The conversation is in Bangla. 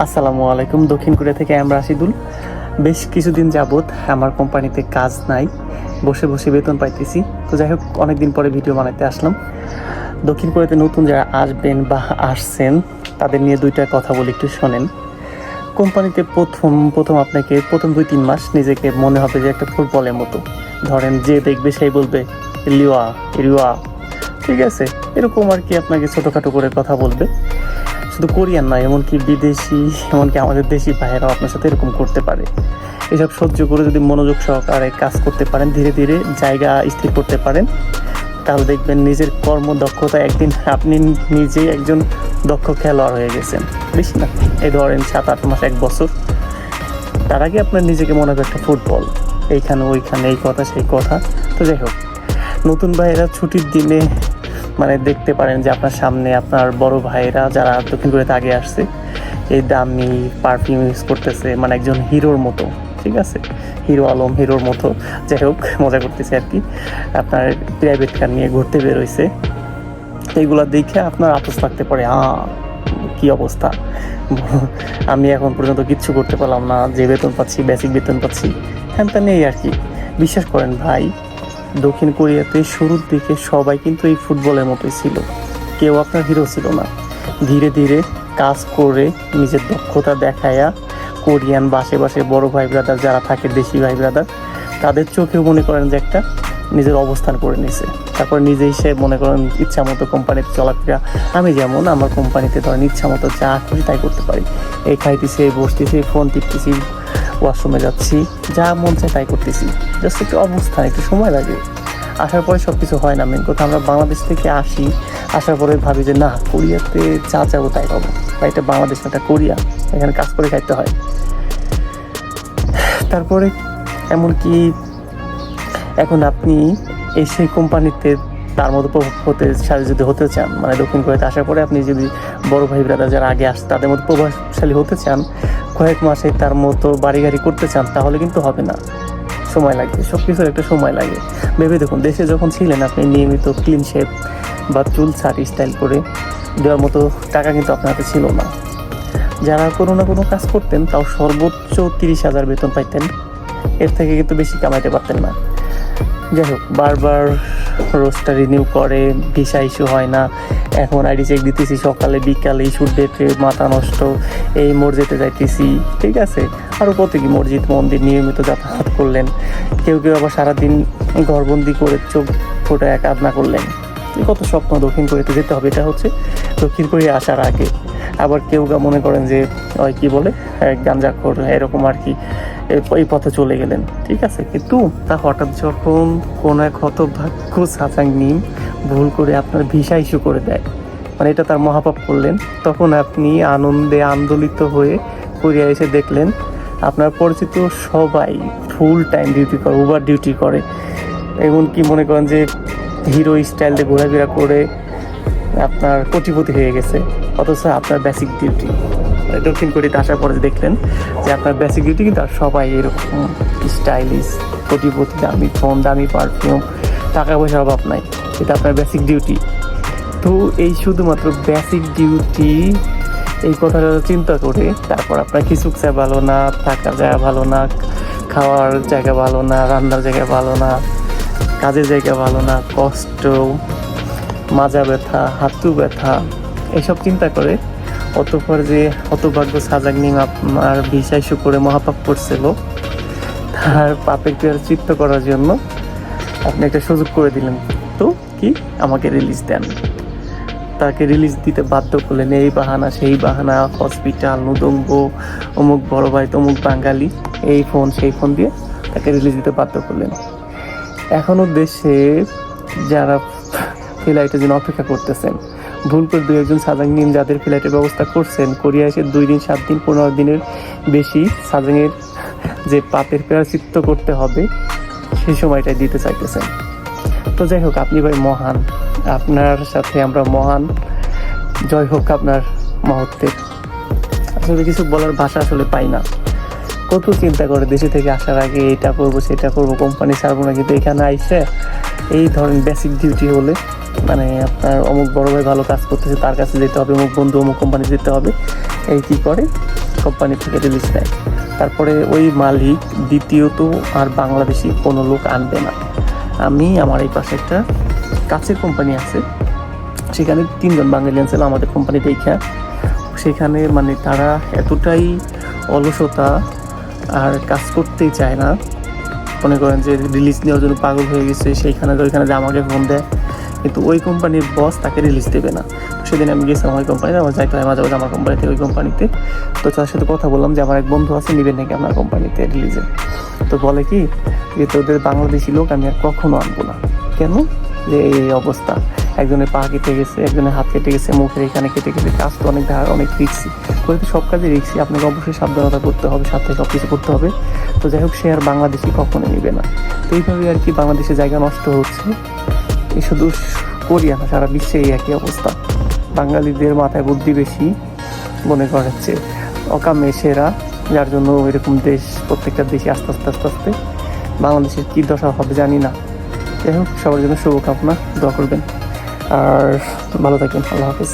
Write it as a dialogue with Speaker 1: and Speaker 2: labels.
Speaker 1: আসসালামু আলাইকুম। দক্ষিণ কোরিয়া থেকে আমরা রাশিদুল। বেশ কিছুদিন যাবৎ আমার কোম্পানিতে কাজ নাই, বসে বসে বেতন পাইতেছি। তো যাই হোক, অনেকদিন পরে ভিডিও বানাতে আসলাম। দক্ষিণ কোরিয়াতে নতুন যারা আসবেন বা আসছেন তাদের নিয়ে দুইটা কথা বলি, একটু শোনেন। কোম্পানিতে প্রথম আপনাকে প্রথম 2-3 মাস নিজেকে মনে হবে যে একটা ফুটবলের মতো। ধরেন যে দেখবে সেই বলবে লিওয়া রিওয়া, ঠিক আছে, এরকম আর কি আপনাকে ছোটোখাটো করে কথা বলবে। শুধু কোরিয়ান নয়, এমনকি বিদেশি, এমনকি আমাদের দেশি ভাইয়েরাও আপনার সাথে এরকম করতে পারে। এসব সহ্য করে যদি মনোযোগ সহকারে কাজ করতে পারেন, ধীরে ধীরে জায়গা স্থির করতে পারেন, তাহলে দেখবেন নিজের কর্মদক্ষতা একদিন আপনি নিজেই একজন দক্ষ খেলোয়াড় হয়ে গেছেন। বেশি না, এই ধরেন 7-8 মাস, 1 বছর, তার আগে আপনার নিজেকে মনে হবে একটা ফুটবল, এইখানে ওইখানে, এই কথা সেই কথা। তো যাই হোক, নতুন ভাইয়েরা ছুটির দিনে দেখতে পারেন যে আপনার সামনে আপনার বড় ভাইয়েরা যারা দক্ষিণ কোরিয়াতে আগে আসছে, এই দামি পারফিউম ইউজ করতেছে, একজন হিরোর মতো, ঠিক আছে, হিরো আলম হিরোর মতো। যাই হোক, মজা করতেছে আর কি। আপনার প্রাইভেট কার নিয়ে ঘুরতে বেরোইছে, এইগুলা দেখে আপনার আফসোস লাগতে পারে, কি অবস্থা, আমি এখন পর্যন্ত কিচ্ছু করতে পারলাম না, যে বেতন পাচ্ছি, বেসিক বেতন পাচ্ছি, হ্যানটা নেই আর কি। বিশ্বাস করেন ভাই, দক্ষিণ কোরিয়াতে শুরুর দিকে সবাই কিন্তু এই ফুটবলের মতোই ছিল, কেউ আপনার হিরো ছিল না। ধীরে ধীরে কাজ করে নিজের দক্ষতা দেখায়া কোরিয়ান বাসে বাসে বড় ভাই ব্রাদার যারা থাকে, দেশি ভাই ব্রাদার, তাদের চোখেও মনে করেন যে একটা নিজের অবস্থান করে নিছে। তারপর নিজেই সে মনে করেন ইচ্ছা মতো কোম্পানিতে চলাফেরা। আমি যেমন আমার কোম্পানিতে ধরেন ইচ্ছা মতো যা খুশি তাই করতে পারি, এই খাইতেছি, এই বসতেছি, ফোন টিপতেছি, ওয়াশরুমে যাচ্ছি, যা মন চায় তাই করতেছি। জাস্ট একটু অবস্থান, একটু সময় লাগে। আসার পরে সব কিছু হয় না। মেন কথা, আমরা বাংলাদেশ থেকে আসি, আসার পরে ভাবি যে না, কোরিয়াতে যা যাবো তাই পাবো, বা এটা বাংলাদেশ না, এটা কোরিয়া, এখানে কাজ করে খাইতে হয়। তারপরে এমনকি এখন আপনি এই সেই কোম্পানিতে তার মতো প্রভাবশালী যদি হতে চান, দক্ষিণ কোরিয়াতে আসার পরে আপনি যদি বড় ভাই ব্রাদার যারা আগে আসছে তাদের মতো প্রভাবশালী হতে চান, কয়েক মাসে তার মতো বাড়ি গাড়ি করতে চান, তাহলে কিন্তু হবে না। সময় লাগে, সব কিছুর একটা সময় লাগে। ভেবে দেখুন, দেশে যখন ছিলেন আপনি নিয়মিত ক্লিন শেপ বা চুল ছাড়ি স্টাইল করে দেওয়ার মতো টাকা কিন্তু আপনার হাতে ছিল না। যারা কোনো না কোনো কাজ করতেন তাও সর্বোচ্চ 30,000 বেতন পাইতেন, এর থেকে কিন্তু বেশি কামাইতে পারতেন না। যাই হোক, বারবার রোজটা রিনিউ করে, ভিসা ইস্যু হয় না। এখন আইডি চেক দিতেছি সকালে বিকালে, ইস্যুর ডেটে মাথা নষ্ট, এই মসজিদে যাইতেছি, ঠিক আছে, আরও কত কি মসজিদ মন্দির নিয়মিত যাতায়াত করলেন। কেউ কেউ আবার সারাদিন ঘরবন্দি করে চোখ ফোটা এক আধ না করলেন। কত স্বপ্ন দক্ষিণ কোরিয়াতে যেতে হবে, এটা হচ্ছে দক্ষিণ কোরিয়া আসার আগে। আবার কেউ মনে করেন যে ওই কি বলে গাঞ্জাখোর, এরকম আর কি, এই পথে চলে গেলেন, ঠিক আছে। কিন্তু তা হঠাৎ যখন কোনো এক হতভাগ্য সাচাংনিম ভুল করে আপনার ভিসা ইস্যু করে দেয়, এটা তার মহাপাপ করলেন, তখন আপনি আনন্দে আন্দোলিত হয়ে কোরিয়া এসে দেখলেন আপনার পরিচিত সবাই ফুল টাইম ডিউটি করে, ওভার ডিউটি করে, এমনকি মনে করেন যে হিরো স্টাইল দিয়ে ঘোরাফেরা করে আপনার কোটিপতি হয়ে গেছে, অথচ আপনার বেসিক ডিউটি দক্ষিণ কোরিয়াতে আসার পরে দেখলেন যে আপনার বেসিক ডিউটি কিন্তু আর সবাই এরকম স্টাইলিশ, কোটিপতি, দামি ফোন, দামি পারফিউম, টাকা পয়সার অভাব নাই, এটা আপনার বেসিক ডিউটি। তো এই শুধুমাত্র বেসিক ডিউটি, এই কথাটা চিন্তা করে তারপর আপনার কিছু ভালো না, থাকার জায়গা ভালো না, খাওয়ার জায়গা ভালো না, রান্নার জায়গা ভালো না, কাজের জায়গা ভালো না, কষ্ট, মাজা ব্যথা, হাতু ব্যথা, এসব চিন্তা করে অতঃপর যে হতভাগ্য সাজাগনিম আপনার ভিসা ইস্যু করে মহাপাপ করছিল, তার পাপের চিত্ত করার জন্য আপনি একটা সুযোগ করে দিলেন। তো কি, আমাকে রিলিজ দেন। তাকে রিলিজ দিতে বাধ্য করলেন, এই বাহানা সেই বাহানা, হসপিটাল, নুদঙ্গ, অমুক বড় ভাই, তমুক বাঙালি, এই ফোন সেই ফোন দিয়ে তাকে রিলিজ দিতে বাধ্য করলেন। এখনও দেশে যারা ফ্লাইটের জন্য অপেক্ষা করতেছেন, ভুল করে 2-1 সাজাংনিম যাদের ফ্লাইটের ব্যবস্থা করছেন, কোরিয়া এসে 2 দিন, 7 দিন, 15 দিনের বেশি সাজাংয়ের যে পাপের প্রায়শ্চিত্ত করতে হবে সেই সময়টাই দিতে চাইতেছেন। তো যাই হোক, আপনি ভাই মহান, আপনার সাথে আমরা মহান, জয় হোক আপনার মহত্বের। আসলে কিছু বলার ভাষা আসলে পাই না। কত চিন্তা করে দেশে থেকে আসার আগে, এটা করবো সেটা করবো, কোম্পানি ছাড়বো না, কিন্তু এখানে আইসে এই ধরেন বেসিক ডিউটি হলে আপনার অমুক বড় ভাই ভালো কাজ করতেছে, তার কাছে যেতে হবে, অমুক বন্ধু অমুক কোম্পানি যেতে হবে, এই কী করে কোম্পানি থেকে রিলিজ নেয়, তারপরে ওই মালিক দ্বিতীয়ত আর বাংলাদেশি কোনো লোক আনবে না। আমি আমার এই পাশে একটা কাছের কোম্পানি আছে, সেখানে 3 জন বাঙালিয়ান ছিল আমাদের কোম্পানি দেখা। সেখানে মানে তারা এতটাই অলসতা আর কাজ করতেই চায় না, মনে করেন যে রিলিজ নেওয়ার জন্য পাগল হয়ে গেছে, সেইখানে ওইখানে যে আমাকে ফোন দেয়, কিন্তু ওই কোম্পানির বস তাকে রিলিজ দেবে না। সেদিন আমি গেছিলাম ওই কোম্পানিতে, আমার যাইতে হয় মাঝে মাঝে আমার কোম্পানিতে ওই কোম্পানিতে। তো তার সাথে কথা বললাম যে আমার এক বন্ধু আছে, নেবেন নাকি আপনার কোম্পানিতে রিলিজে? তো বলে কি যে তোদের বাংলাদেশি লোক আমি আর কখনো আনবো না। কেন? যে এই অবস্থা, একজনের পা কেটে গেছে, একজনের হাত কেটে গেছে, মুখের এখানে কেটে গেছে, কাজ তো অনেক ধার, অনেক রিক্সি। করে তো সব কাজে রিক্সি, আপনাকে অবশ্যই সাবধানতা করতে হবে, সাথে সব কিছু করতে হবে। তো যাই হোক, সে আর বাংলাদেশি কখনো নেবে না। তো এইভাবে আর কি বাংলাদেশের জায়গা নষ্ট হচ্ছে। এই শুধু কোরিয়া না, সারা বিশ্বে এই একই অবস্থা। বাঙালিদের মাথায় বুদ্ধি বেশি, মনে করা হচ্ছে অকামে সেরা, যার জন্য এরকম দেশ, প্রত্যেকটা দেশে আস্তে আস্তে আস্তে আস্তে বাংলাদেশের কী দশা হবে জানি না। যাই হোক, সবার জন্য শুভকামনা, দোয়া করবেন আর ভালো থাকবেন। আল্লাহ হাফিজ।